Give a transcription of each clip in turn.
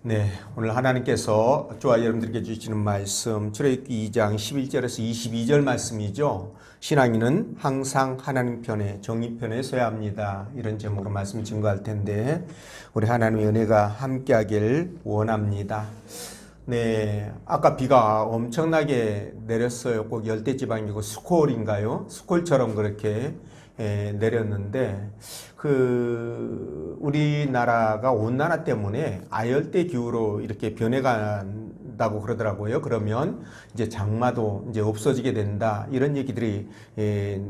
네, 오늘 하나님께서 저와 여러분들께 주시는 말씀 출애굽기 2장 11절에서 22절 말씀이죠. 신앙인은 항상 하나님 편에 정의 편에 서야 합니다. 이런 제목으로 말씀을 증거할 텐데 우리 하나님의 은혜가 함께하길 원합니다. 네, 아까 비가 엄청나게 내렸어요. 꼭 열대지방이고 스콜인가요? 스콜처럼 그렇게 내렸는데 우리나라가 온난화 때문에 아열대 기후로 이렇게 변해간다고 그러더라고요. 그러면 이제 장마도 이제 없어지게 된다. 이런 얘기들이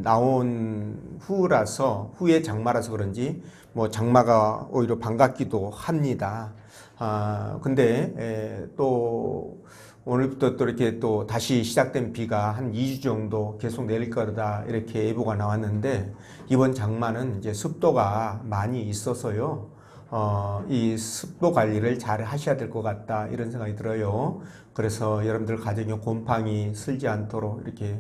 나온 후에 장마라서 그런지 뭐 장마가 오히려 반갑기도 합니다. 근데 또 오늘부터 또 이렇게 또 다시 시작된 비가 한 2주 정도 계속 내릴 거다 이렇게 예보가 나왔는데 이번 장마는 이제 습도가 많이 있어서요. 이 습도 관리를 잘 하셔야 될 것 같다 이런 생각이 들어요. 그래서 여러분들 가정에 곰팡이 슬지 않도록 이렇게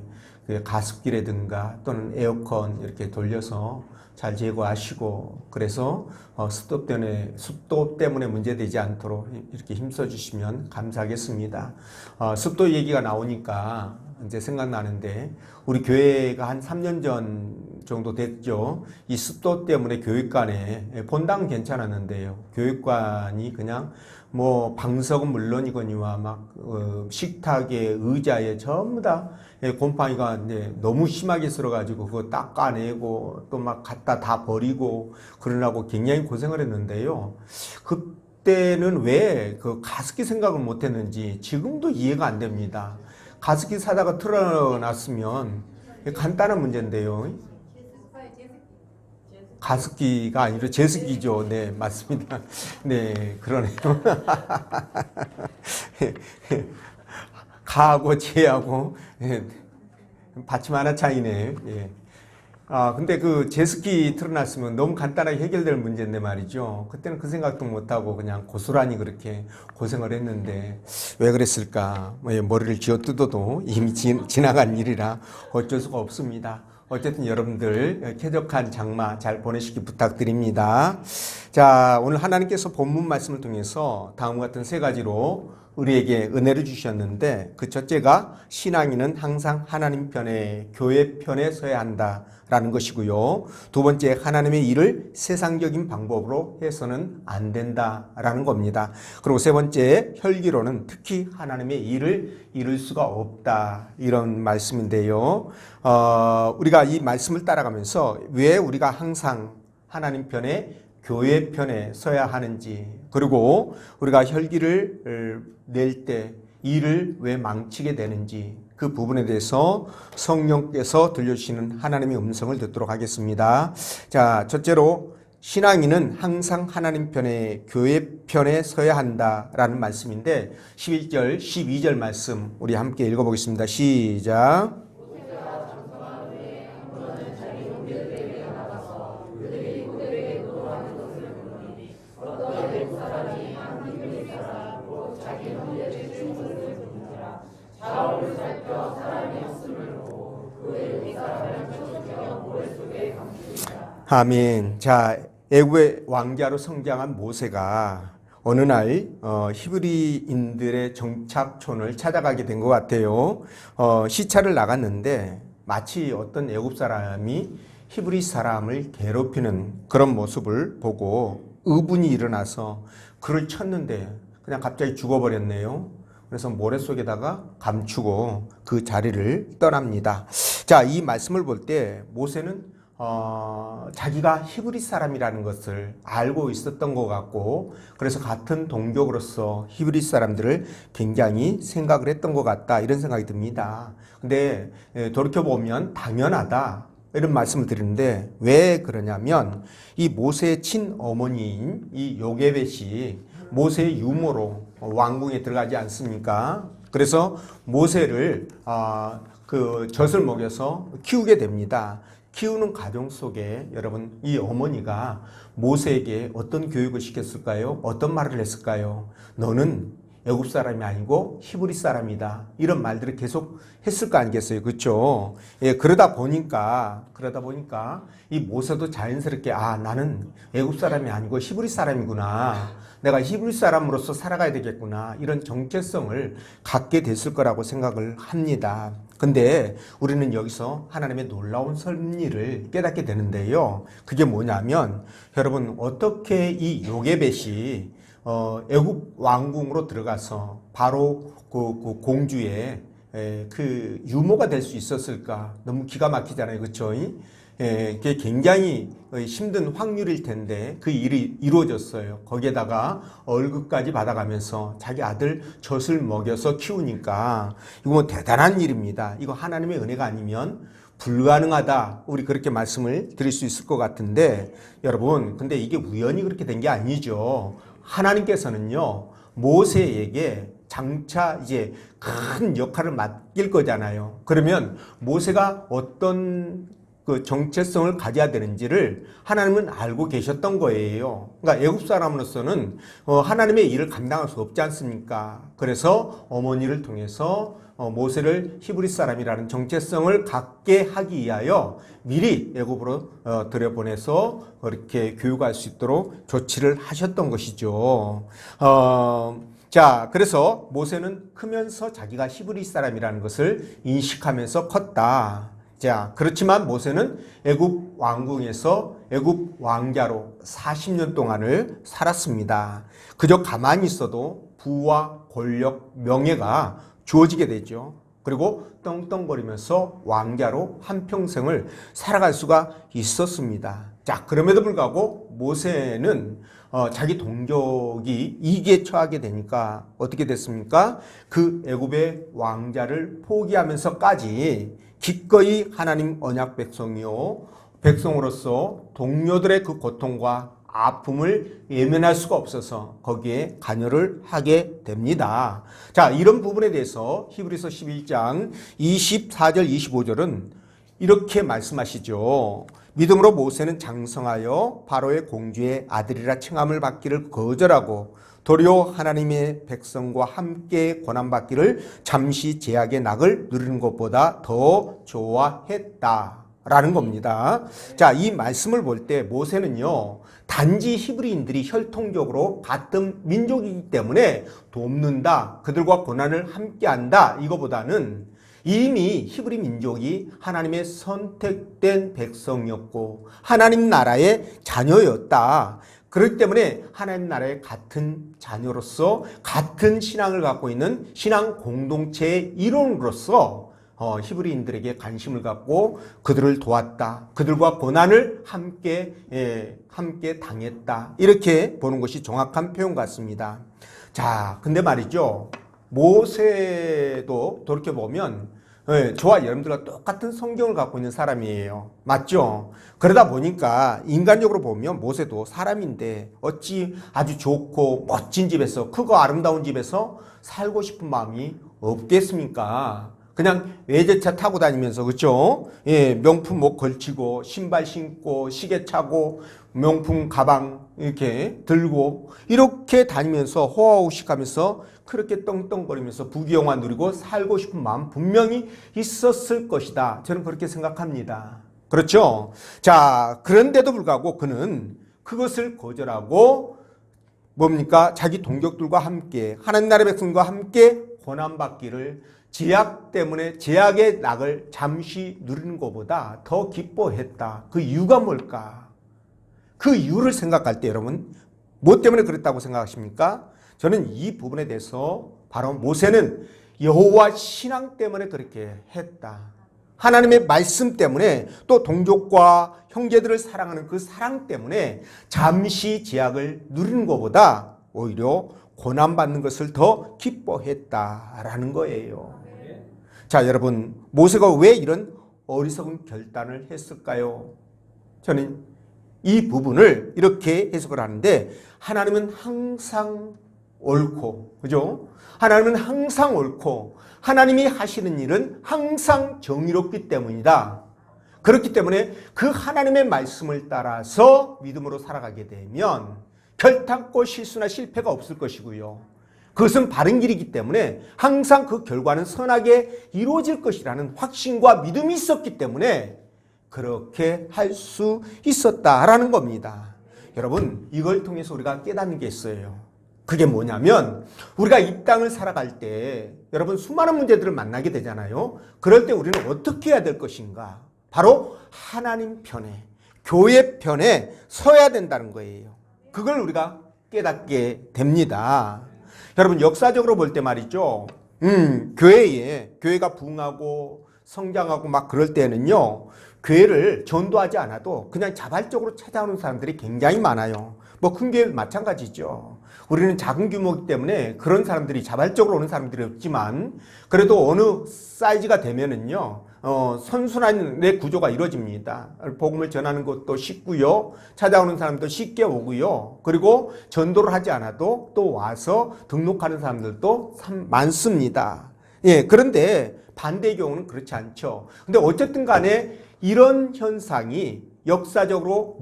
가습기라든가 또는 에어컨 이렇게 돌려서 잘 제거하시고 그래서 습도 때문에 문제되지 않도록 이렇게 힘써 주시면 감사하겠습니다. 습도 얘기가 나오니까 이제 생각나는데 우리 교회가 한 3년 전 정도 됐죠. 이 습도 때문에 교육관에 본당은 괜찮았는데요. 교육관이 그냥 뭐 방석은 물론이거니와 막 식탁에 의자에 전부 다 곰팡이가 이제 너무 심하게 쓸어가지고 그거 닦아내고 또 막 갖다 다 버리고 그러려고 굉장히 고생을 했는데요. 그때는 왜 그 가습기 생각을 못했는지 지금도 이해가 안 됩니다. 가습기 사다가 틀어놨으면 간단한 문제인데요. 가습기가 아니라 제습기죠. 네, 맞습니다. 네, 그러네요. 가하고 제하고 받침 하나 차이네. 예. 근데 그 제습기 틀어놨으면 너무 간단하게 해결될 문제인데 말이죠. 그때는 그 생각도 못하고 그냥 고스란히 그렇게 고생을 했는데 왜 그랬을까? 머리를 쥐어 뜯어도 이미 지나간 일이라 어쩔 수가 없습니다. 어쨌든 여러분들 쾌적한 장마 잘 보내시기 부탁드립니다. 자, 오늘 하나님께서 본문 말씀을 통해서 다음과 같은 세 가지로 우리에게 은혜를 주셨는데 그 첫째가 신앙인은 항상 하나님 편에 교회 편에 서야 한다라는 것이고요. 두 번째 하나님의 일을 세상적인 방법으로 해서는 안 된다라는 겁니다. 그리고 세 번째 혈기로는 특히 하나님의 일을 이룰 수가 없다 이런 말씀인데요. 우리가 이 말씀을 따라가면서 왜 우리가 항상 하나님 편에 교회 편에 서야 하는지 그리고 우리가 혈기를 낼 때 일을 왜 망치게 되는지 그 부분에 대해서 성령께서 들려주시는 하나님의 음성을 듣도록 하겠습니다. 자, 첫째로 신앙인은 항상 하나님 편에 교회 편에 서야 한다라는 말씀인데 11절 12절 말씀 우리 함께 읽어보겠습니다. 시작. 아멘. 자, 애굽의 왕자로 성장한 모세가 어느 날 히브리인들의 정착촌을 찾아가게 된 것 같아요. 시차를 나갔는데 마치 어떤 애굽 사람이 히브리 사람을 괴롭히는 그런 모습을 보고 의분이 일어나서 그를 쳤는데 그냥 갑자기 죽어버렸네요. 그래서 모래 속에다가 감추고 그 자리를 떠납니다. 자, 이 말씀을 볼 때 모세는 자기가 히브리 사람이라는 것을 알고 있었던 것 같고 그래서 같은 동족으로서 히브리 사람들을 굉장히 생각을 했던 것 같다 이런 생각이 듭니다. 근데 돌이켜보면 당연하다 이런 말씀을 드리는데 왜 그러냐면 이 모세의 친어머니인 이 요게벳이 모세의 유모로 왕궁에 들어가지 않습니까? 그래서 모세를 그 젖을 먹여서 키우게 됩니다. 키우는 가정 속에 여러분 이 어머니가 모세에게 어떤 교육을 시켰을까요? 어떤 말을 했을까요? 너는 애굽 사람이 아니고 히브리 사람이다. 이런 말들을 계속 했을 거 아니겠어요. 그렇죠? 예, 그러다 보니까 이 모세도 자연스럽게 나는 애굽 사람이 아니고 히브리 사람이구나. 내가 히브리 사람으로서 살아가야 되겠구나. 이런 정체성을 갖게 됐을 거라고 생각을 합니다. 근데 우리는 여기서 하나님의 놀라운 섭리를 깨닫게 되는데요. 그게 뭐냐면 여러분 어떻게 이 요게벳이 애굽 왕궁으로 들어가서 바로 그 공주의 그 유모가 될 수 있었을까? 너무 기가 막히잖아요. 그렇죠? 그게 굉장히 힘든 확률일 텐데 그 일이 이루어졌어요. 거기에다가 월급까지 받아가면서 자기 아들 젖을 먹여서 키우니까 이거 뭐 대단한 일입니다. 이거 하나님의 은혜가 아니면 불가능하다. 우리 그렇게 말씀을 드릴 수 있을 것 같은데 여러분 근데 이게 우연히 그렇게 된 게 아니죠. 하나님께서는요 모세에게 장차 이제 큰 역할을 맡길 거잖아요. 그러면 모세가 어떤 그 정체성을 가져야 되는지를 하나님은 알고 계셨던 거예요. 그러니까 애굽 사람으로서는 하나님의 일을 감당할 수 없지 않습니까? 그래서 어머니를 통해서 모세를 히브리 사람이라는 정체성을 갖게 하기 위하여 미리 애굽으로 들여보내서 그렇게 교육할 수 있도록 조치를 하셨던 것이죠. 자, 그래서 모세는 크면서 자기가 히브리 사람이라는 것을 인식하면서 컸다. 자, 그렇지만 모세는 애굽 왕궁에서 애굽 왕자로 40년 동안을 살았습니다. 그저 가만히 있어도 부와 권력, 명예가 주어지게 되죠. 그리고 떵떵거리면서 왕자로 한평생을 살아갈 수가 있었습니다. 자, 그럼에도 불구하고 모세는 자기 동족이 위기에 처하게 되니까 어떻게 됐습니까? 그 애굽의 왕자를 포기하면서까지 기꺼이 하나님 언약 백성이요 백성으로서 동료들의 그 고통과 아픔을 예면할 수가 없어서 거기에 관여를 하게 됩니다. 자, 이런 부분에 대해서 히브리서 11장 24절 25절은 이렇게 말씀하시죠. 믿음으로 모세는 장성하여 바로의 공주의 아들이라 칭함을 받기를 거절하고 도리어 하나님의 백성과 함께 고난받기를 잠시 제약의 낙을 누리는 것보다 더 좋아했다라는 겁니다. 자, 이 말씀을 볼 때 모세는요 단지 히브리인들이 혈통적으로 같은 민족이기 때문에 돕는다, 그들과 고난을 함께한다, 이거보다는 이미 히브리 민족이 하나님의 선택된 백성이었고 하나님 나라의 자녀였다. 그렇기 때문에 하나님 나라의 같은 자녀로서 같은 신앙을 갖고 있는 신앙 공동체의 일원으로서 히브리인들에게 관심을 갖고 그들을 도왔다. 그들과 고난을 함께 당했다. 이렇게 보는 것이 정확한 표현 같습니다. 자, 근데 말이죠. 모세도 돌이켜보면 저와 여러분들과 똑같은 성경을 갖고 있는 사람이에요. 맞죠? 그러다 보니까 인간적으로 보면 모세도 사람인데 어찌 아주 좋고 멋진 집에서, 크고 아름다운 집에서 살고 싶은 마음이 없겠습니까? 그냥 외제차 타고 다니면서, 그렇죠? 예, 명품 옷 걸치고 신발 신고 시계 차고 명품 가방 이렇게 들고 이렇게 다니면서 호화호식하면서 그렇게 떵떵거리면서 부귀영화 누리고 살고 싶은 마음 분명히 있었을 것이다. 저는 그렇게 생각합니다. 그렇죠? 자, 그런데도 불구하고 그는 그것을 거절하고 뭡니까? 자기 동족들과 함께 하나님 나라의 백성과 함께 고난받기를 제약 때문에 제약의 낙을 잠시 누리는 것보다 더 기뻐했다. 그 이유가 뭘까? 그 이유를 생각할 때 여러분 뭐 때문에 그랬다고 생각하십니까? 저는 이 부분에 대해서 바로 모세는 여호와 신앙 때문에 그렇게 했다. 하나님의 말씀 때문에 또 동족과 형제들을 사랑하는 그 사랑 때문에 잠시 제약을 누리는 것보다 오히려 고난받는 것을 더 기뻐했다라는 거예요. 자, 여러분 모세가 왜 이런 어리석은 결단을 했을까요? 저는 이 부분을 이렇게 해석을 하는데 하나님은 항상 옳고, 그죠? 하나님은 항상 옳고 하나님이 하시는 일은 항상 정의롭기 때문이다. 그렇기 때문에 그 하나님의 말씀을 따라서 믿음으로 살아가게 되면 결탄코 실수나 실패가 없을 것이고요. 그것은 바른 길이기 때문에 항상 그 결과는 선하게 이루어질 것이라는 확신과 믿음이 있었기 때문에 그렇게 할 수 있었다라는 겁니다. 여러분, 이걸 통해서 우리가 깨닫는 게 있어요. 그게 뭐냐면 우리가 이 땅을 살아갈 때 여러분 수많은 문제들을 만나게 되잖아요. 그럴 때 우리는 어떻게 해야 될 것인가? 바로 하나님 편에, 교회 편에 서야 된다는 거예요. 그걸 우리가 깨닫게 됩니다. 여러분 역사적으로 볼 때 말이죠. 교회가 부흥하고 성장하고 막 그럴 때는요. 교회를 전도하지 않아도 그냥 자발적으로 찾아오는 사람들이 굉장히 많아요. 뭐 큰 교회 마찬가지죠. 우리는 작은 규모이기 때문에 그런 사람들이 자발적으로 오는 사람들이 없지만 그래도 어느 사이즈가 되면은요. 선순환의 구조가 이루어집니다. 복음을 전하는 것도 쉽고요. 찾아오는 사람도 쉽게 오고요. 그리고 전도를 하지 않아도 또 와서 등록하는 사람들도 참 많습니다. 예, 그런데 반대의 경우는 그렇지 않죠. 근데 어쨌든 간에 이런 현상이 역사적으로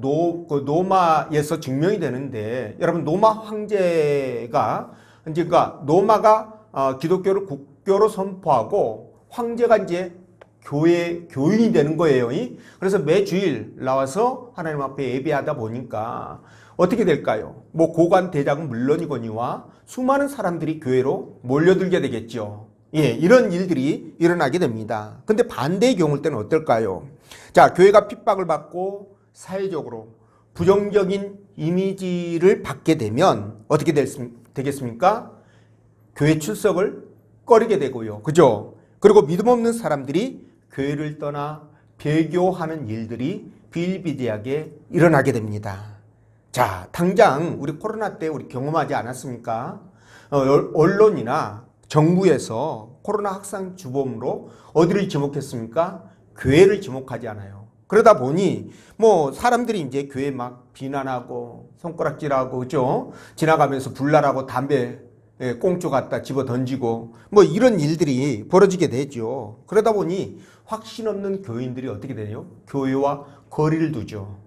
노마에서 증명이 되는데 여러분 노마 황제가 그러니까 노마가 기독교를 국교로 선포하고 황제가 이제 교인이 되는 거예요. 그래서 매주일 나와서 하나님 앞에 예배하다 보니까 어떻게 될까요? 뭐 고관 대작은 물론이거니와 수많은 사람들이 교회로 몰려들게 되겠죠. 예, 이런 일들이 일어나게 됩니다. 근데 반대의 경우일 때는 어떨까요? 자, 교회가 핍박을 받고 사회적으로 부정적인 이미지를 받게 되면 어떻게 되겠습니까? 교회 출석을 꺼리게 되고요. 그죠? 그리고 믿음 없는 사람들이 교회를 떠나 배교하는 일들이 비일비재하게 일어나게 됩니다. 자, 당장 우리 코로나 때 우리 경험하지 않았습니까? 언론이나 정부에서 코로나 확산 주범으로 어디를 지목했습니까? 교회를 지목하지 않아요. 그러다 보니 뭐 사람들이 이제 교회 막 비난하고 손가락질하고 그죠? 지나가면서 불나라고 담배 꽁초 갖다 집어 던지고 뭐 이런 일들이 벌어지게 되죠. 그러다 보니 확신 없는 교인들이 어떻게 되요? 교회와 거리를 두죠.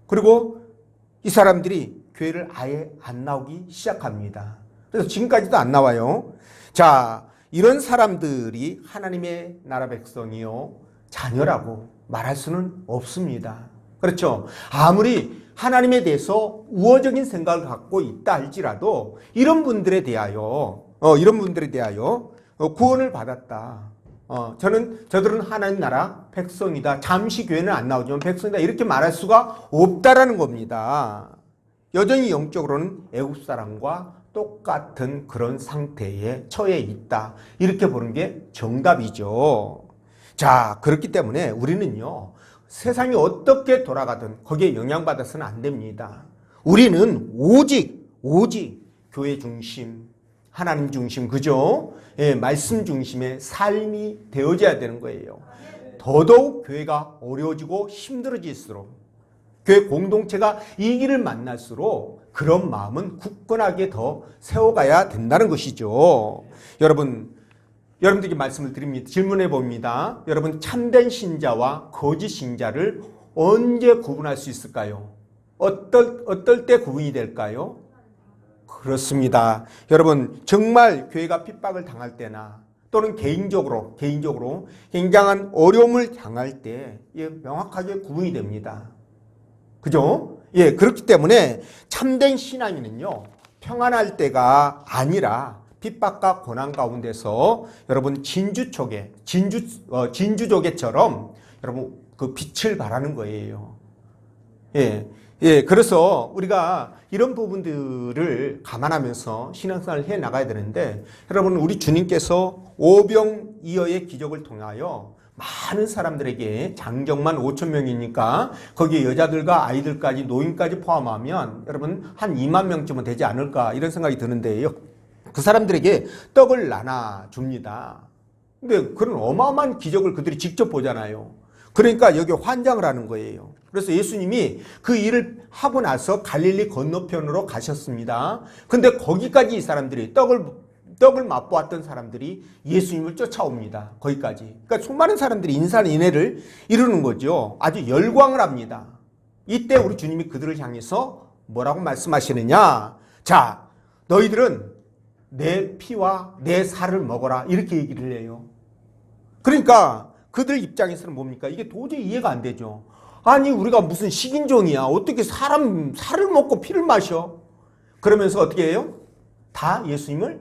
그리고 이 사람들이 교회를 아예 안 나오기 시작합니다. 그래서 지금까지도 안 나와요. 자, 이런 사람들이 하나님의 나라 백성이요 자녀라고 말할 수는 없습니다. 그렇죠? 아무리 하나님에 대해서 우호적인 생각을 갖고 있다 할지라도 이런 분들에 대하여 구원을 받았다. 저들은 하나님 나라 백성이다. 잠시 교회는 안 나오지만 백성이다. 이렇게 말할 수가 없다라는 겁니다. 여전히 영적으로는 애국 사람과 똑같은 그런 상태에 처해 있다. 이렇게 보는 게 정답이죠. 자, 그렇기 때문에 우리는요. 세상이 어떻게 돌아가든 거기에 영향받아서는 안 됩니다. 우리는 오직 교회 중심, 하나님 중심, 그죠? 예, 말씀 중심의 삶이 되어져야 되는 거예요. 더더욱 교회가 어려워지고 힘들어질수록 교회 공동체가 이 길을 만날수록 그런 마음은 굳건하게 더 세워가야 된다는 것이죠. 여러분들에게 말씀을 드립니다. 질문해 봅니다. 여러분 참된 신자와 거짓 신자를 언제 구분할 수 있을까요? 어떨 때 구분이 될까요? 그렇습니다. 여러분 정말 교회가 핍박을 당할 때나 또는 개인적으로 굉장한 어려움을 당할 때 명확하게 구분이 됩니다. 그죠? 예, 그렇기 때문에 참된 신앙인은요 평안할 때가 아니라 핍박과 고난 가운데서 여러분 진주조개처럼 여러분 그 빛을 발하는 거예요. 예, 그래서 우리가 이런 부분들을 감안하면서 신앙생활을 해 나가야 되는데 여러분 우리 주님께서 오병이어의 기적을 통하여 많은 사람들에게 장정만 5천 명이니까 거기에 여자들과 아이들까지 노인까지 포함하면 여러분 한 2만 명쯤은 되지 않을까 이런 생각이 드는데요. 그 사람들에게 떡을 나눠줍니다. 근데 그런 어마어마한 기적을 그들이 직접 보잖아요. 그러니까 여기 환장을 하는 거예요. 그래서 예수님이 그 일을 하고 나서 갈릴리 건너편으로 가셨습니다. 근데 거기까지 이 사람들이 떡을 맛보았던 사람들이 예수님을 쫓아옵니다. 거기까지. 그러니까 수많은 사람들이 인산인해를 이루는 거죠. 아주 열광을 합니다. 이때 우리 주님이 그들을 향해서 뭐라고 말씀하시느냐? 자, 너희들은 내 피와 내 살을 먹어라 이렇게 얘기를 해요. 그러니까 그들 입장에서는 뭡니까? 이게 도저히 이해가 안 되죠. 아니 우리가 무슨 식인종이야. 어떻게 사람 살을 먹고 피를 마셔? 그러면서 어떻게 해요? 다 예수님을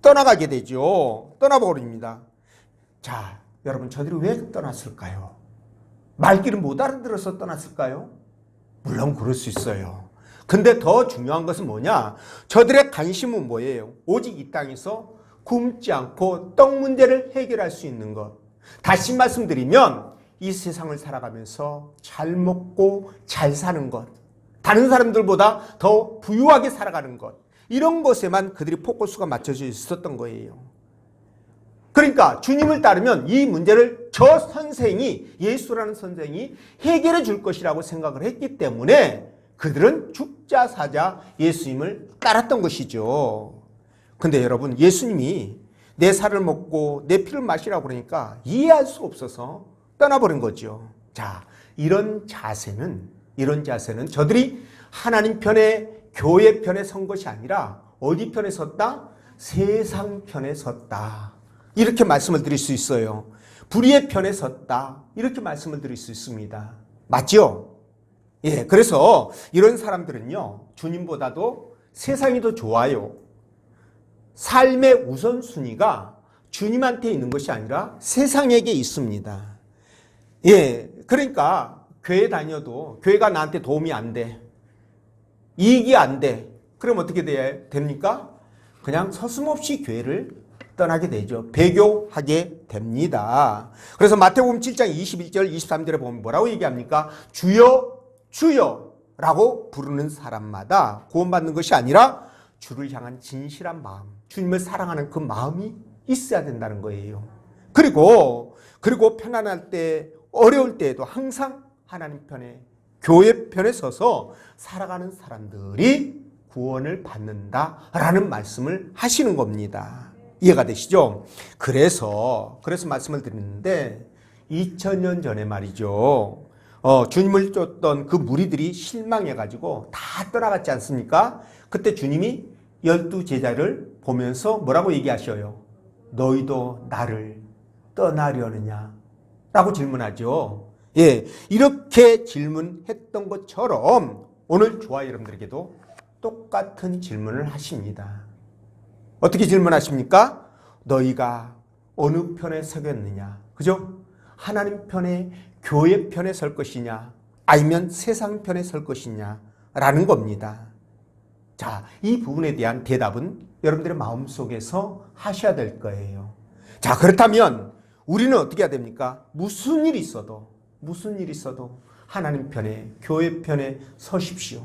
떠나가게 되죠. 떠나버립니다. 자, 여러분 저들이 왜 떠났을까요? 말귀를 못 알아들어서 떠났을까요? 물론 그럴 수 있어요. 근데 더 중요한 것은 뭐냐? 저들의 관심은 뭐예요? 오직 이 땅에서 굶지 않고 떡 문제를 해결할 수 있는 것. 다시 말씀드리면 이 세상을 살아가면서 잘 먹고 잘 사는 것. 다른 사람들보다 더 부유하게 살아가는 것. 이런 것에만 그들이 포커스가 맞춰져 있었던 거예요. 그러니까 주님을 따르면 이 문제를 저 선생이, 예수라는 선생이 해결해 줄 것이라고 생각을 했기 때문에 그들은 죽자 사자 예수님을 따랐던 것이죠. 근데 여러분, 예수님이 내 살을 먹고 내 피를 마시라고 그러니까 이해할 수 없어서 떠나버린 거죠. 자, 이런 자세는 저들이 하나님 편에, 교회 편에 선 것이 아니라 어디 편에 섰다? 세상 편에 섰다. 이렇게 말씀을 드릴 수 있어요. 불의의 편에 섰다. 이렇게 말씀을 드릴 수 있습니다. 맞죠? 예, 그래서 이런 사람들은요, 주님보다도 세상이 더 좋아요. 삶의 우선순위가 주님한테 있는 것이 아니라 세상에게 있습니다. 예, 그러니까 교회 다녀도 교회가 나한테 도움이 안 돼. 이익이 안 돼. 그럼 어떻게 됩니까? 그냥 서슴없이 교회를 떠나게 되죠. 배교하게 됩니다. 그래서 마태복음 7장 21절 23절에 보면 뭐라고 얘기합니까? 주여 주여 라고 부르는 사람마다 구원받는 것이 아니라 주를 향한 진실한 마음, 주님을 사랑하는 그 마음이 있어야 된다는 거예요. 그리고 편안할 때, 어려울 때에도 항상 하나님 편에, 교회 편에 서서 살아가는 사람들이 구원을 받는다라는 말씀을 하시는 겁니다. 이해가 되시죠? 그래서 말씀을 드리는데 2000년 전에 말이죠. 주님을 쫓던 그 무리들이 실망해가지고 다 떠나갔지 않습니까? 그때 주님이 12제자를 보면서 뭐라고 얘기하셔요? 너희도 나를 떠나려느냐? 라고 질문하죠. 예, 이렇게 질문했던 것처럼 오늘 저와 여러분들에게도 똑같은 질문을 하십니다. 어떻게 질문하십니까? 너희가 어느 편에 서겠느냐? 그죠? 하나님 편에, 교회 편에 설 것이냐? 아니면 세상 편에 설 것이냐? 라는 겁니다. 자, 이 부분에 대한 대답은 여러분들의 마음속에서 하셔야 될 거예요. 자, 그렇다면 우리는 어떻게 해야 됩니까? 무슨 일이 있어도 하나님 편에, 교회 편에 서십시오.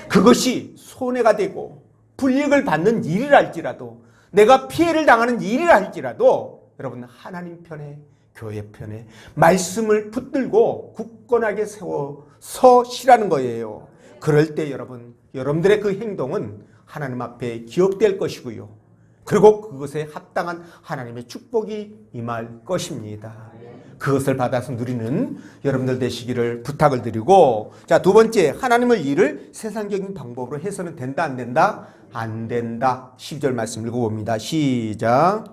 그것이 손해가 되고 불이익을 받는 일이랄지라도, 내가 피해를 당하는 일이랄지라도 여러분 하나님 편에, 교회 편에 말씀을 붙들고 굳건하게 서시라는 거예요. 그럴 때 여러분들의 그 행동은 하나님 앞에 기억될 것이고요. 그리고 그것에 합당한 하나님의 축복이 임할 것입니다. 그것을 받아서 누리는 여러분들 되시기를 부탁을 드리고, 자, 두 번째, 하나님의 일을 세상적인 방법으로 해서는 된다, 안 된다? 안 된다. 12절 말씀 읽어봅니다. 시작.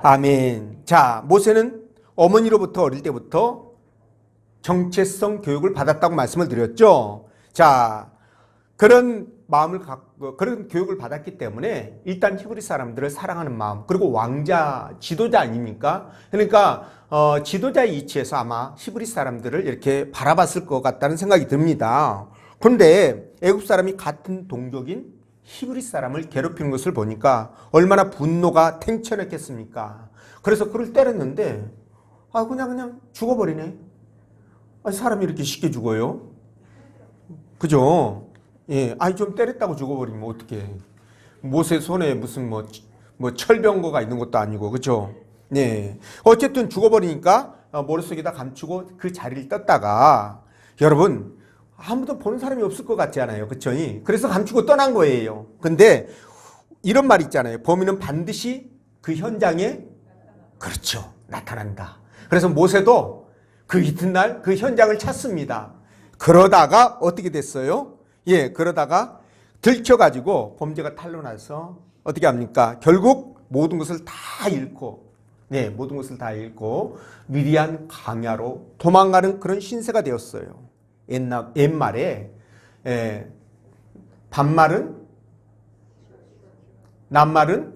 아멘. 자, 모세는 어머니로부터 어릴 때부터 정체성 교육을 받았다고 말씀을 드렸죠. 자, 그런 마음을 갖고, 그런 교육을 받았기 때문에 일단 히브리 사람들을 사랑하는 마음, 그리고 왕자, 지도자 아닙니까? 그러니까 지도자의 이치에서 아마 히브리 사람들을 이렇게 바라봤을 것 같다는 생각이 듭니다. 그런데 애굽 사람이 같은 동족인 히브리 사람을 괴롭히는 것을 보니까 얼마나 분노가 탱천했겠습니까? 그래서 그를 때렸는데 그냥 죽어버리네. 사람이 이렇게 쉽게 죽어요? 그죠? 예, 좀 때렸다고 죽어버리면 어떡해. 모세 손에 무슨 철병거가 있는 것도 아니고, 그죠? 네. 어쨌든 죽어버리니까 머릿속에다 감추고 그 자리를 떴다가, 여러분, 아무도 보는 사람이 없을 것 같지 않아요? 그쵸? 그래서 감추고 떠난 거예요. 근데 이런 말 있잖아요. 범인은 반드시 그 현장에, 그렇죠, 나타난다. 그래서 모세도 그 이튿날 그 현장을 찾습니다. 그러다가 어떻게 됐어요? 예, 그러다가 들켜가지고 범죄가 탄로나서 어떻게 합니까? 결국 모든 것을 다 잃고, 네, 모든 것을 다 잃고 미디안 광야로 도망가는 그런 신세가 되었어요. 옛말에 반말은 낱말은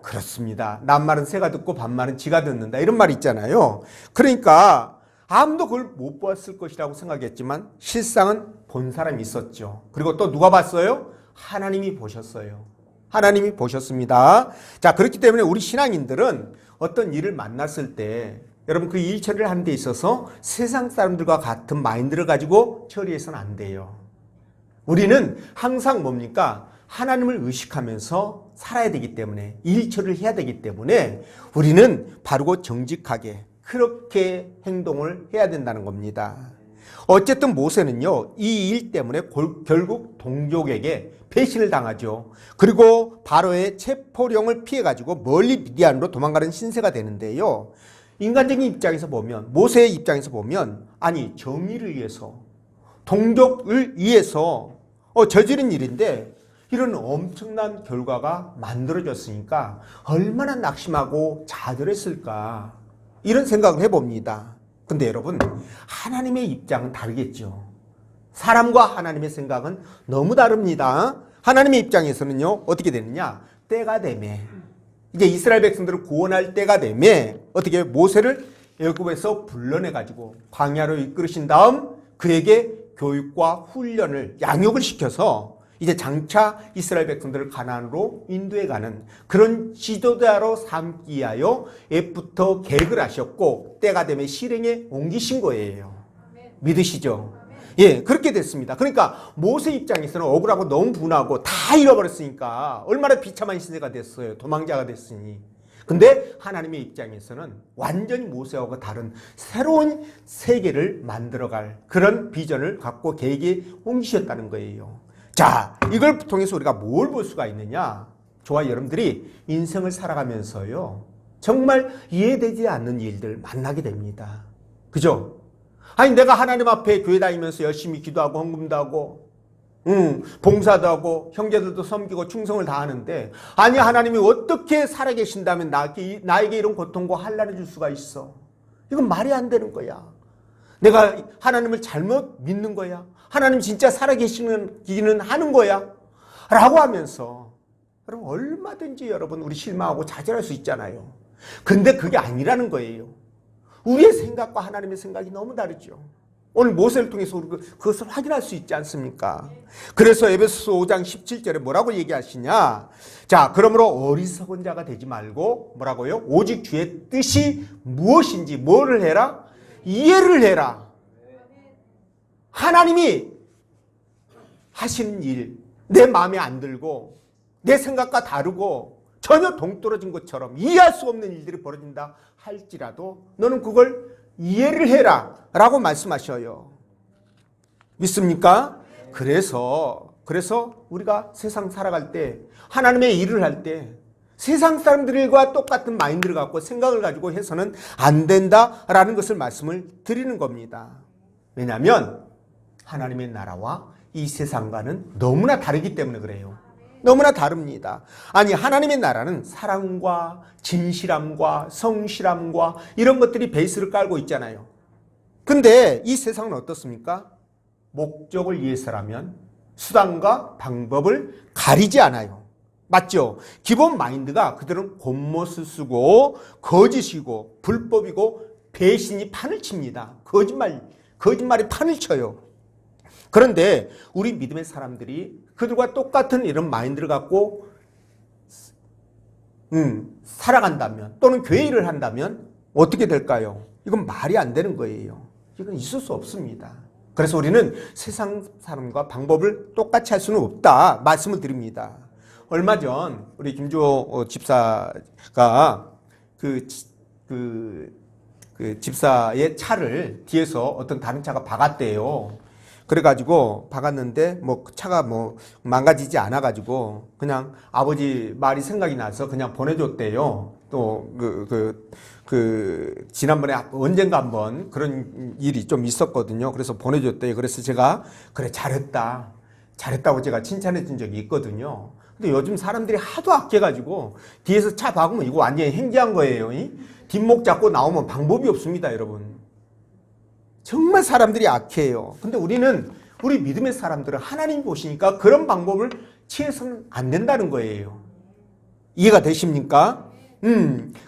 그렇습니다. 낱말은 새가 듣고 반말은 쥐가 듣는다. 이런 말이 있잖아요. 그러니까 아무도 그걸 못 보았을 것이라고 생각했지만 실상은 본 사람이 있었죠. 그리고 또 누가 봤어요? 하나님이 보셨어요. 하나님이 보셨습니다. 자, 그렇기 때문에 우리 신앙인들은 어떤 일을 만났을 때 여러분 그 일 처리를 하는 데 있어서 세상 사람들과 같은 마인드를 가지고 처리해서는 안 돼요. 우리는 항상 뭡니까? 하나님을 의식하면서 살아야 되기 때문에 일 처리를 해야 되기 때문에 우리는 바르고 정직하게 그렇게 행동을 해야 된다는 겁니다. 어쨌든 모세는요, 이 일 때문에 결국 동족에게 배신을 당하죠. 그리고 바로의 체포령을 피해가지고 멀리 미디안으로 도망가는 신세가 되는데요. 인간적인 입장에서 보면, 모세의 입장에서 보면, 아니, 정의를 위해서, 동족을 위해서 저지른 일인데, 이런 엄청난 결과가 만들어졌으니까 얼마나 낙심하고 좌절했을까, 이런 생각을 해봅니다. 근데 여러분, 하나님의 입장은 다르겠죠. 사람과 하나님의 생각은 너무 다릅니다. 하나님의 입장에서는요, 어떻게 되느냐? 때가 되매, 이제 이스라엘 백성들을 구원할 때가 되매, 어떻게 모세를 애굽에서 불러내가지고 광야로 이끌으신 다음 그에게 교육과 훈련을, 양육을 시켜서 이제 장차 이스라엘 백성들을 가나안으로 인도해가는 그런 지도자로 삼기 위하여 옛부터 계획을 하셨고 때가 되면 실행에 옮기신 거예요. 믿으시죠? 예, 그렇게 됐습니다. 그러니까 모세 입장에서는 억울하고 너무 분하고 다 잃어버렸으니까 얼마나 비참한 신세가 됐어요. 도망자가 됐으니. 근데 하나님의 입장에서는 완전히 모세하고 다른 새로운 세계를 만들어갈 그런 비전을 갖고 계획에 옮기셨다는 거예요. 자, 이걸 통해서 우리가 뭘 볼 수가 있느냐? 저와 여러분들이 인생을 살아가면서요, 정말 이해되지 않는 일들 만나게 됩니다. 그죠? 아니, 내가 하나님 앞에 교회 다니면서 열심히 기도하고 헌금도 하고, 봉사도 하고, 형제들도 섬기고 충성을 다하는데, 아니, 하나님이 어떻게 살아계신다면 나에게 이런 고통과 환난을 줄 수가 있어? 이건 말이 안 되는 거야. 내가 하나님을 잘못 믿는 거야. 하나님 진짜 살아계시기는 하는 거야. 라고 하면서 여러분 얼마든지 여러분 우리 실망하고 좌절할 수 있잖아요. 근데 그게 아니라는 거예요. 우리의 생각과 하나님의 생각이 너무 다르죠. 오늘 모세를 통해서 우리가 그것을 확인할 수 있지 않습니까? 그래서 에베소서 5장 17절에 뭐라고 얘기하시냐? 자, 그러므로 어리석은 자가 되지 말고 뭐라고요? 오직 주의 뜻이 무엇인지 뭐를 해라? 이해를 해라. 하나님이 하시는 일, 내 마음에 안 들고 내 생각과 다르고 전혀 동떨어진 것처럼 이해할 수 없는 일들이 벌어진다 할지라도 너는 그걸 이해를 해라 라고 말씀하셔요. 믿습니까? 그래서 우리가 세상 살아갈 때 하나님의 일을 할 때 세상 사람들과 똑같은 마인드를 갖고 생각을 가지고 해서는 안 된다라는 것을 말씀을 드리는 겁니다. 왜냐하면 하나님의 나라와 이 세상과는 너무나 다르기 때문에 그래요. 너무나 다릅니다. 아니, 하나님의 나라는 사랑과 진실함과 성실함과 이런 것들이 베이스를 깔고 있잖아요. 근데 이 세상은 어떻습니까? 목적을 위해서라면 수단과 방법을 가리지 않아요. 맞죠? 기본 마인드가 그들은 곤못을 쓰고 거짓이고 불법이고 배신이 판을 칩니다. 거짓말이 판을 쳐요. 그런데 우리 믿음의 사람들이 그들과 똑같은 이런 마인드를 갖고 살아간다면 또는 교회 일을 한다면 어떻게 될까요? 이건 말이 안 되는 거예요. 이건 있을 수 없습니다. 그래서 우리는 세상 사람과 방법을 똑같이 할 수는 없다 말씀을 드립니다. 얼마 전 우리 김주호 집사가 그 집사의 차를 뒤에서 어떤 다른 차가 박았대요. 그래가지고 박았는데 뭐 차가 뭐 망가지지 않아가지고 그냥 아버지 말이 생각이 나서 그냥 보내줬대요. 또 지난번에 언젠가 한번 그런 일이 좀 있었거든요. 그래서 보내줬대요. 그래서 제가 그래 잘했다고 제가 칭찬해 준 적이 있거든요. 근데 요즘 사람들이 하도 아껴가지고 뒤에서 차 박으면 이거 완전히 행지한 거예요. 뒷목 잡고 나오면 방법이 없습니다, 여러분. 정말 사람들이 악해요. 근데 우리 믿음의 사람들은 하나님 보시니까 그런 방법을 취해서는 안 된다는 거예요. 이해가 되십니까?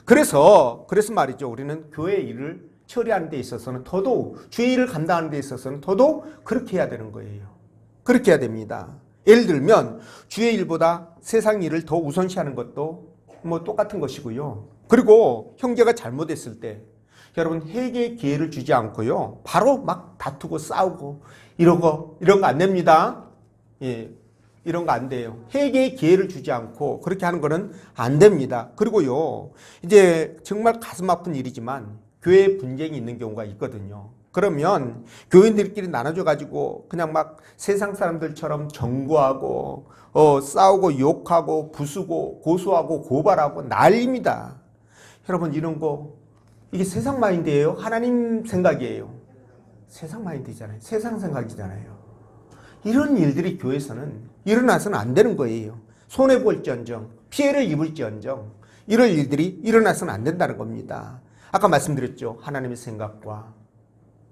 그래서 말이죠. 우리는 교회 일을 처리하는 데 있어서는 더더욱 주의 일을 감당하는 데 있어서는 더더욱 그렇게 해야 되는 거예요. 그렇게 해야 됩니다. 예를 들면 주의 일보다 세상 일을 더 우선시하는 것도 뭐 똑같은 것이고요. 그리고 형제가 잘못했을 때 여러분 회개의 기회를 주지 않고요. 바로 막 다투고 싸우고 이런 거 안 됩니다. 예. 이런 거 안 돼요. 회개의 기회를 주지 않고 그렇게 하는 거는 안 됩니다. 그리고요, 이제 정말 가슴 아픈 일이지만 교회에 분쟁이 있는 경우가 있거든요. 그러면 교인들끼리 나눠줘가지고 그냥 막 세상 사람들처럼 정거하고 싸우고 욕하고 부수고 고소하고 고발하고 난립니다. 여러분 이런 거 이게 세상 마인드예요? 하나님 생각이에요? 세상 마인드잖아요. 세상 생각이잖아요. 이런 일들이 교회에서는 일어나서는 안 되는 거예요. 손해볼지언정, 피해를 입을지언정 이런 일들이 일어나서는 안 된다는 겁니다. 아까 말씀드렸죠. 하나님의 생각과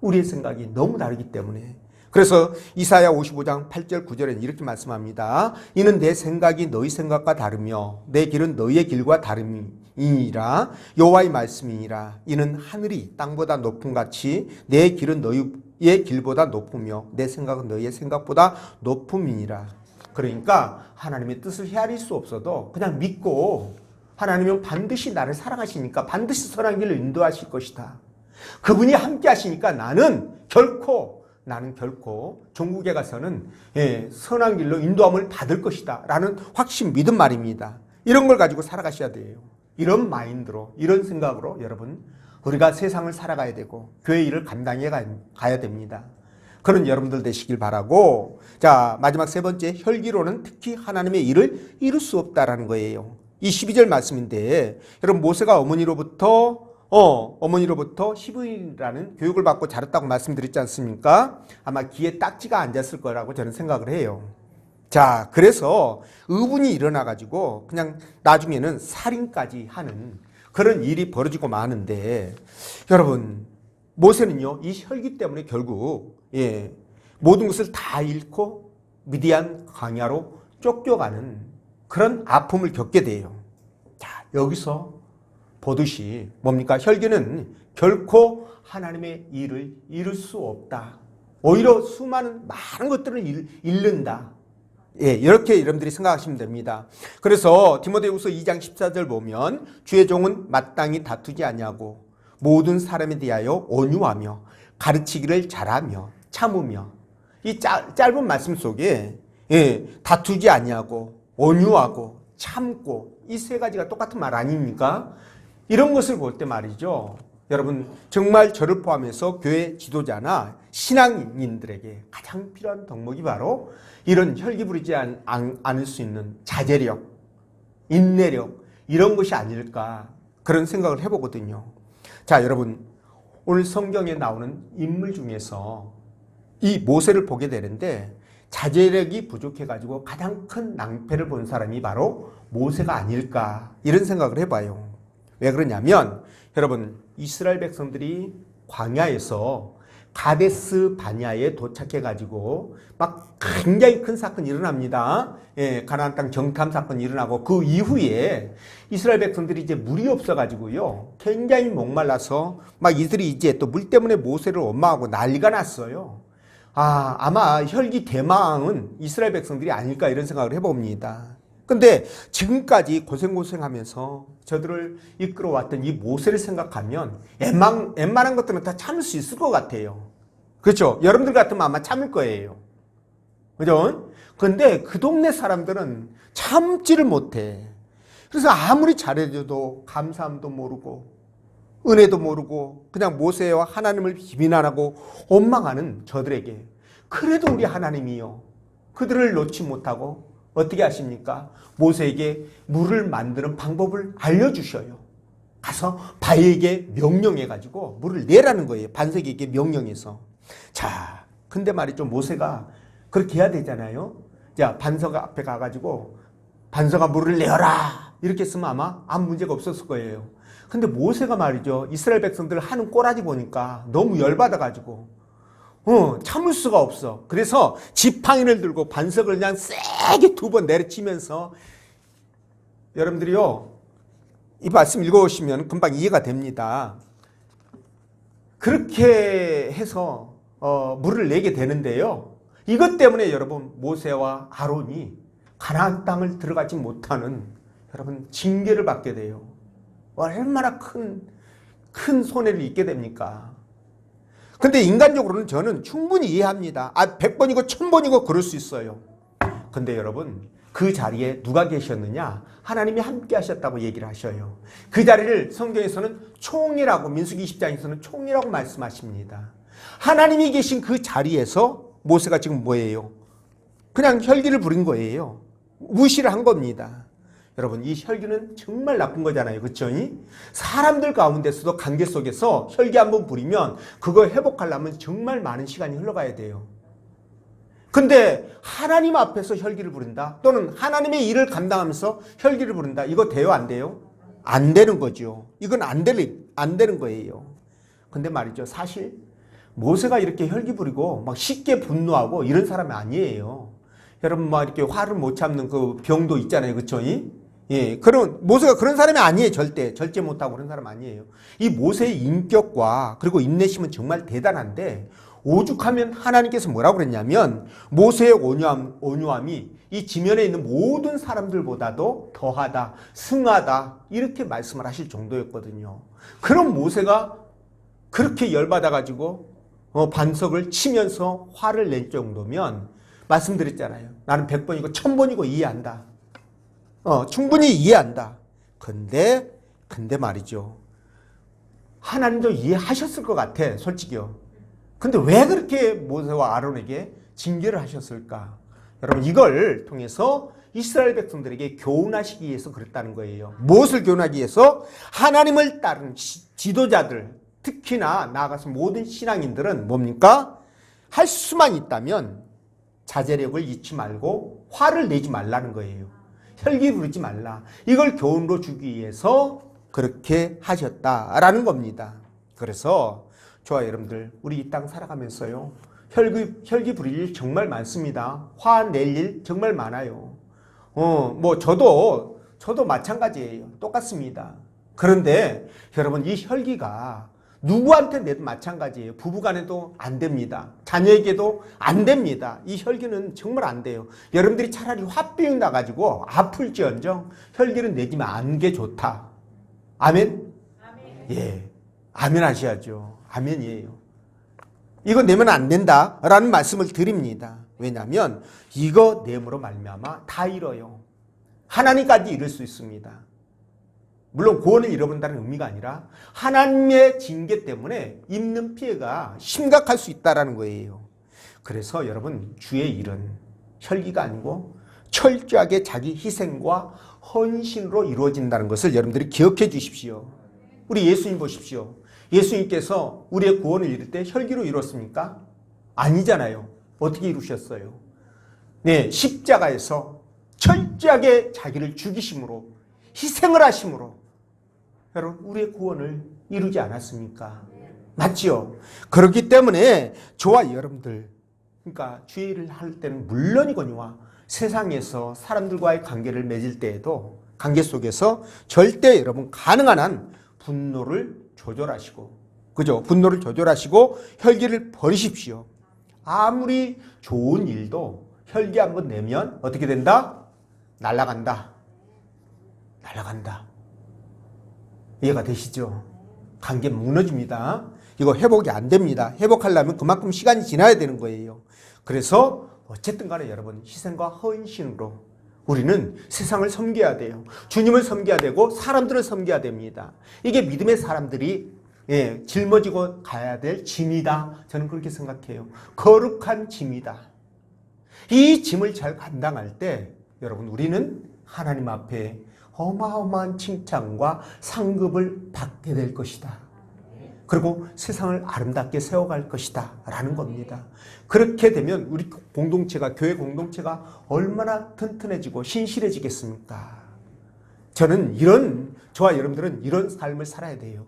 우리의 생각이 너무 다르기 때문에. 그래서 이사야 55장 8절 9절에는 이렇게 말씀합니다. 이는 내 생각이 너희 생각과 다르며 내 길은 너희의 길과 다름이니라. 여호와의 말씀이니라. 이는 하늘이 땅보다 높음 같이 내 길은 너희의 길보다 높으며 내 생각은 너희의 생각보다 높음이니라. 그러니까 하나님의 뜻을 헤아릴 수 없어도 그냥 믿고 하나님은 반드시 나를 사랑하시니까 반드시 선한 길로 인도하실 것이다. 그분이 함께 하시니까 나는 결코 종국에 가서는 선한 길로 인도함을 받을 것이다 라는 확신 믿음 말입니다. 이런 걸 가지고 살아가셔야 돼요. 이런 마인드로 이런 생각으로 여러분 우리가 세상을 살아가야 되고 교회 일을 감당해 가야 됩니다. 그런 여러분들 되시길 바라고, 자 마지막 세 번째, 혈기로는 특히 하나님의 일을 이룰 수 없다라는 거예요. 이 12절 말씀인데 여러분 모세가 어머니로부터 히브리라는 교육을 받고 자랐다고 말씀드렸지 않습니까? 아마 귀에 딱지가 앉았을 거라고 저는 생각을 해요. 자, 그래서 의분이 일어나가지고 그냥 나중에는 살인까지 하는 그런 일이 벌어지고 마는데, 여러분 모세는요 이 혈기 때문에 결국 모든 것을 다 잃고 미디안 광야로 쫓겨가는 그런 아픔을 겪게 돼요. 자, 여기서 보듯이 뭡니까? 혈기는 결코 하나님의 일을 이룰 수 없다. 오히려 많은 것들을 잃는다. 이렇게 여러분들이 생각하시면 됩니다. 그래서 디모데후서 2장 14절 보면 주의 종은 마땅히 다투지 아니하고 모든 사람에 대하여 온유하며 가르치기를 잘하며 참으며, 이 짧은 말씀 속에 다투지 아니하고 온유하고 참고 이 세 가지가 똑같은 말 아닙니까? 이런 것을 볼 때 말이죠. 여러분 정말 저를 포함해서 교회 지도자나 신앙인들에게 가장 필요한 덕목이 바로 이런 혈기 부리지 않을 수 있는 자제력, 인내력 이런 것이 아닐까 그런 생각을 해보거든요. 자, 여러분 오늘 성경에 나오는 인물 중에서 이 모세를 보게 되는데 자제력이 부족해가지고 가장 큰 낭패를 본 사람이 바로 모세가 아닐까 이런 생각을 해봐요. 왜 그러냐면 여러분 이스라엘 백성들이 광야에서 가데스 바냐에 도착해가지고 막 굉장히 큰 사건이 일어납니다. 가나안 땅 정탐 사건이 일어나고 그 이후에 이스라엘 백성들이 이제 물이 없어가지고요 굉장히 목말라서 막 이들이 이제 또 물 때문에 모세를 원망하고 난리가 났어요. 아마 혈기 대망은 이스라엘 백성들이 아닐까 이런 생각을 해봅니다. 근데 지금까지 고생하면서 저들을 이끌어왔던 이 모세를 생각하면 웬만한 것들은 다 참을 수 있을 것 같아요. 그렇죠? 여러분들 같으면 아마 참을 거예요. 그죠? 근데 그 동네 사람들은 참지를 못해. 그래서 아무리 잘해줘도 감사함도 모르고 은혜도 모르고 그냥 모세와 하나님을 비난하고 원망하는 저들에게 그래도 우리 하나님이요, 그들을 놓지 못하고 어떻게 하십니까? 모세에게 물을 만드는 방법을 알려주셔요. 가서 바위에게 명령해가지고 물을 내라는 거예요. 반석에게 명령해서. 자, 근데 말이죠, 모세가 그렇게 해야 되잖아요. 자, 반석 앞에 가가지고 반석아 물을 내어라 이렇게 했으면 아마 아무 문제가 없었을 거예요. 근데 모세가 말이죠, 이스라엘 백성들 하는 꼬라지 보니까 너무 열받아가지고 참을 수가 없어. 그래서 지팡이를 들고 반석을 그냥 세게 2번 내리치면서, 여러분들이요, 이 말씀 읽어보시면 금방 이해가 됩니다. 그렇게 해서 물을 내게 되는데요, 이것 때문에 여러분 모세와 아론이 가나안 땅을 들어가지 못하는, 여러분, 징계를 받게 돼요. 얼마나 큰 손해를 입게 됩니까? 근데 인간적으로는 저는 충분히 이해합니다. 100번이고 1000번이고 그럴 수 있어요. 근데 여러분, 그 자리에 누가 계셨느냐? 하나님이 함께 하셨다고 얘기를 하셔요. 그 자리를 성경에서는 총이라고, 민수기 20장에서는 총이라고 말씀하십니다. 하나님이 계신 그 자리에서 모세가 지금 뭐예요? 그냥 혈기를 부린 거예요. 무시를 한 겁니다. 여러분, 이 혈기는 정말 나쁜 거잖아요. 그렇죠? 사람들 가운데서도 관계 속에서 혈기 한번 부리면 그거 회복하려면 정말 많은 시간이 흘러가야 돼요. 근데 하나님 앞에서 혈기를 부린다, 또는 하나님의 일을 감당하면서 혈기를 부린다, 이거 돼요, 안 돼요? 안 되는 거죠. 이건 안 되는 거예요. 근데 말이죠, 사실 모세가 이렇게 혈기 부리고 막 쉽게 분노하고 이런 사람이 아니에요. 여러분, 막 이렇게 화를 못 참는 그 병도 있잖아요. 그렇죠? 예, 그런 모세가 그런 사람이 아니에요. 절제 못하고 그런 사람 아니에요. 이 모세의 인격과 그리고 인내심은 정말 대단한데, 오죽하면 하나님께서 뭐라고 그랬냐면, 모세의 온유함이 이 지면에 있는 모든 사람들보다도 더하다, 승하다, 이렇게 말씀을 하실 정도였거든요. 그런 모세가 그렇게 열받아가지고 반석을 치면서 화를 낼 정도면, 말씀드렸잖아요. 나는 100번이고 1000번이고 이해한다. 충분히 이해한다. 근데 말이죠, 하나님도 이해하셨을 것 같아, 솔직히요. 근데 왜 그렇게 모세와 아론에게 징계를 하셨을까? 여러분, 이걸 통해서 이스라엘 백성들에게 교훈하시기 위해서 그랬다는 거예요. 무엇을 교훈하기 위해서? 하나님을 따르는 지도자들, 특히나 나아가서 모든 신앙인들은 뭡니까? 할 수만 있다면 자제력을 잃지 말고 화를 내지 말라는 거예요. 혈기 부리지 말라. 이걸 교훈으로 주기 위해서 그렇게 하셨다라는 겁니다. 그래서 저와 여러분들, 우리 이 땅 살아가면서요, 혈기 부릴 일 정말 많습니다. 화 낼 일 정말 많아요. 저도 마찬가지예요. 똑같습니다. 그런데 여러분, 이 혈기가 누구한테 내도 마찬가지예요. 부부간에도 안 됩니다. 자녀에게도 안 됩니다. 이 혈기는 정말 안 돼요. 여러분들이 차라리 화병 나가지고 아플지언정 혈기는 내지 않는 게 좋다. 아멘? 예, 아멘 하셔야죠. 아멘이에요. 이거 내면 안 된다라는 말씀을 드립니다. 왜냐하면 이거 내므로 말미암아 다 잃어요. 하나님까지 잃을 수 있습니다. 물론 구원을 잃어본다는 의미가 아니라 하나님의 징계 때문에 입는 피해가 심각할 수 있다는 거예요. 그래서 여러분, 주의 일은 혈기가 아니고 철저하게 자기 희생과 헌신으로 이루어진다는 것을 여러분들이 기억해 주십시오. 우리 예수님 보십시오. 예수님께서 우리의 구원을 이룰 때 혈기로 이뤘습니까? 아니잖아요. 어떻게 이루셨어요? 네, 십자가에서 철저하게 자기를 죽이심으로, 희생을 하심으로 여러분, 우리의 구원을 이루지 않았습니까? 맞죠? 그렇기 때문에 저와 여러분들, 그러니까 주의 일을 할 때는 물론이거니와 세상에서 사람들과의 관계를 맺을 때에도 관계 속에서 절대 여러분 가능한 한 분노를 조절하시고, 그죠? 분노를 조절하시고 혈기를 버리십시오. 아무리 좋은 일도 혈기 한번 내면 어떻게 된다? 날아간다. 이해가 되시죠? 관계 무너집니다. 이거 회복이 안 됩니다. 회복하려면 그만큼 시간이 지나야 되는 거예요. 그래서 어쨌든 간에 여러분, 희생과 헌신으로 우리는 세상을 섬겨야 돼요. 주님을 섬겨야 되고 사람들을 섬겨야 됩니다. 이게 믿음의 사람들이 예, 짊어지고 가야 될 짐이다. 저는 그렇게 생각해요. 거룩한 짐이다. 이 짐을 잘 감당할 때 여러분 우리는 하나님 앞에 어마어마한 칭찬과 상급을 받게 될 것이다. 그리고 세상을 아름답게 세워갈 것이다 라는 겁니다. 그렇게 되면 우리 공동체가, 교회 공동체가 얼마나 튼튼해지고 신실해지겠습니까? 저는 저와 여러분들은 이런 삶을 살아야 돼요.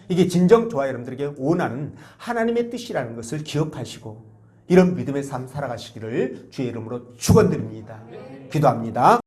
이게 진정 저와 여러분들에게 원하는 하나님의 뜻이라는 것을 기억하시고 이런 믿음의 삶 살아가시기를 주의 이름으로 축원드립니다. 기도합니다.